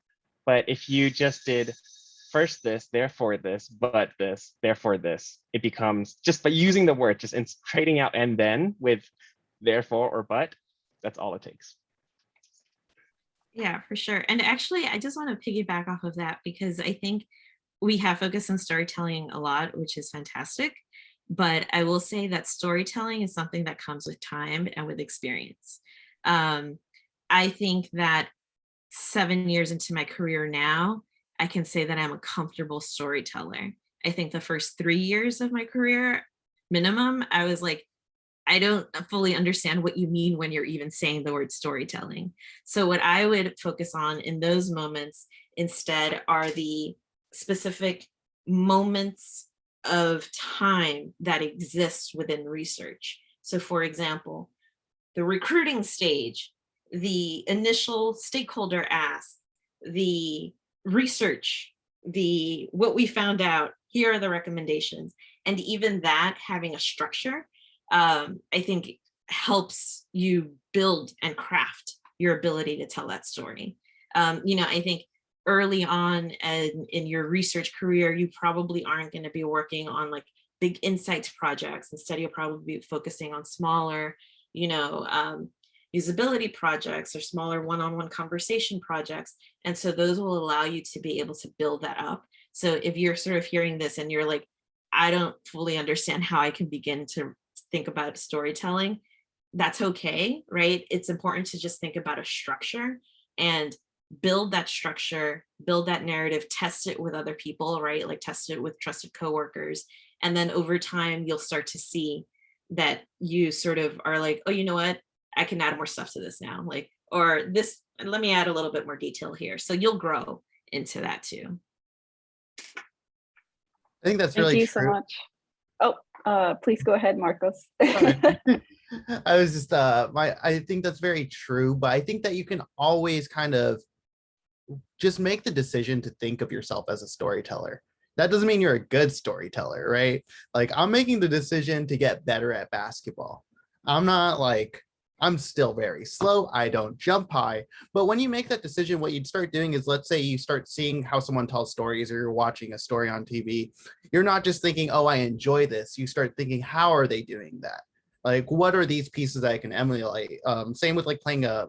But if you just did first this, therefore this, but this, therefore this. It becomes just by using the word, just in trading out and then with therefore or but, that's all it takes. Yeah, for sure. And actually, I just want to piggyback off of that because I think we have focused on storytelling a lot, which is fantastic. But I will say that storytelling is something that comes with time and with experience. I think that 7 years into my career now, I can say that I'm a comfortable storyteller. I think the first 3 years of my career, minimum, I was like, I don't fully understand what you mean when you're even saying the word storytelling. So what I would focus on in those moments instead are the specific moments of time that exist within research. So for example, the recruiting stage, the initial stakeholder ask, the research, the what we found out, here are the recommendations. And even that having a structure, I think helps you build and craft your ability to tell that story. I think early on in your research career, you probably aren't going to be working on like big insights projects. Instead, you'll probably be focusing on smaller, usability projects or smaller one-on-one conversation projects. And so those will allow you to be able to build that up. So if you're sort of hearing this and you're like, I don't fully understand how I can begin to think about storytelling, that's okay, right? It's important to just think about a structure and build that structure, build that narrative, test it with other people, right? Like test it with trusted coworkers. And then over time, you'll start to see that you sort of are like, oh, you know what? I can add more stuff to this now. Like, or this, let me add a little bit more detail here. So you'll grow into that too. I think that's Thank really you true. so much. Oh, please go ahead, Marcos. Sorry. I was just I think that's very true, but I think that you can always kind of just make the decision to think of yourself as a storyteller. That doesn't mean you're a good storyteller, right? Like I'm making the decision to get better at basketball. I'm still very slow. I don't jump high. But when you make that decision, what you'd start doing is, let's say you start seeing how someone tells stories, or you're watching a story on TV. You're not just thinking, oh, I enjoy this. You start thinking, how are they doing that? Like, what are these pieces that I can emulate? Same with like playing a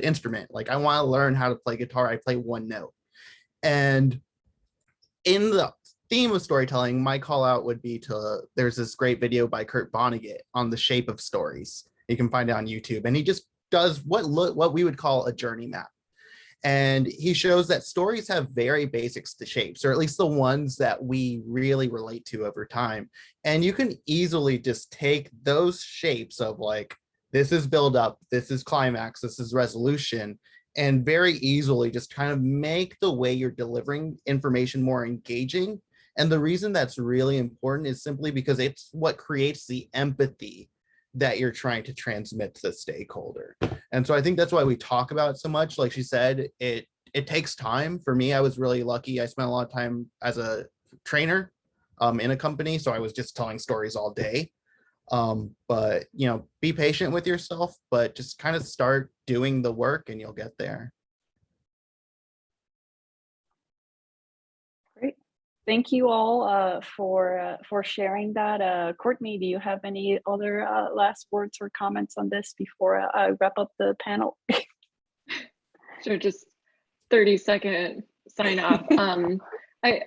instrument. Like I want to learn how to play guitar. I play one note. And in the theme of storytelling, my call out would be there's this great video by Kurt Vonnegut on the shape of stories. You can find it on YouTube. And he just does what we would call a journey map. And he shows that stories have very basic shapes, or at least the ones that we really relate to over time. And you can easily just take those shapes of like, this is build up, this is climax, this is resolution, and very easily just kind of make the way you're delivering information more engaging. And the reason that's really important is simply because it's what creates the empathy that you're trying to transmit to the stakeholder. And so I think that's why we talk about it so much. Like she said, it takes time. For me, I was really lucky. I spent a lot of time as a trainer in a company, so I was just telling stories all day. But be patient with yourself, but just kind of start doing the work and you'll get there. Great. Thank you all for sharing that. Courtney, do you have any other last words or comments on this before I wrap up the panel? Sure, just 30-second sign off. I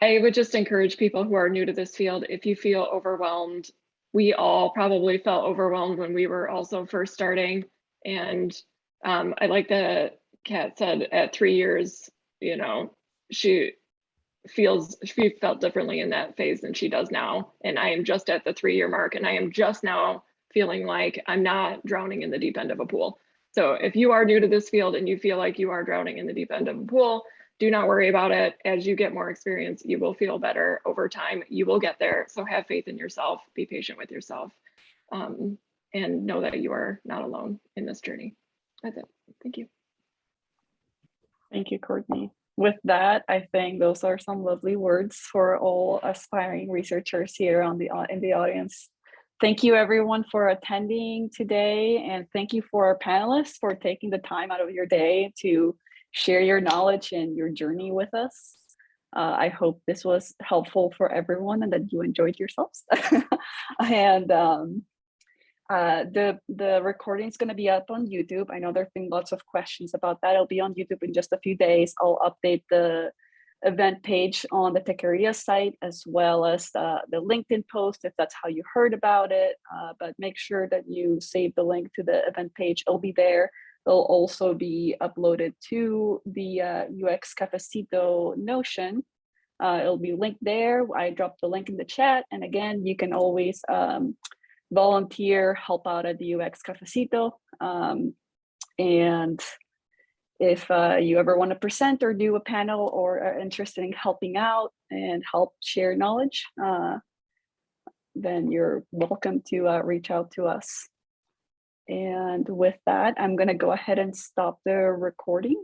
would just encourage people who are new to this field, if you feel overwhelmed, we all probably felt overwhelmed when we were also first starting. And I like that Kat said at 3 years, she felt differently in that phase than she does now. And I am just at the 3-year mark, and I am just now feeling like I'm not drowning in the deep end of a pool. So if you are new to this field and you feel like you are drowning in the deep end of a pool, do not worry about it. As you get more experience, you will feel better over time. You will get there. So have faith in yourself, be patient with yourself, and know that you are not alone in this journey. That's it. Thank you. Thank you, Courtney. With that, I think those are some lovely words for all aspiring researchers here in the audience. Thank you everyone for attending today, and thank you for our panelists for taking the time out of your day to share your knowledge and your journey with us. I hope this was helpful for everyone and that you enjoyed yourselves. And the recording is going to be up on YouTube. I know there have been lots of questions about that. It'll be on YouTube in just a few days. I'll update the event page on the Techeria site, as well as the LinkedIn post if that's how you heard about it. But make sure that you save the link to the event page. It'll be there. It'll also be uploaded to the UX Cafecito Notion. It'll be linked there. I dropped the link in the chat. And again, you can always volunteer, help out at the UX Cafecito. And if you ever want to present or do a panel or are interested in helping out and help share knowledge, then you're welcome to reach out to us. And with that, I'm going to go ahead and stop the recording.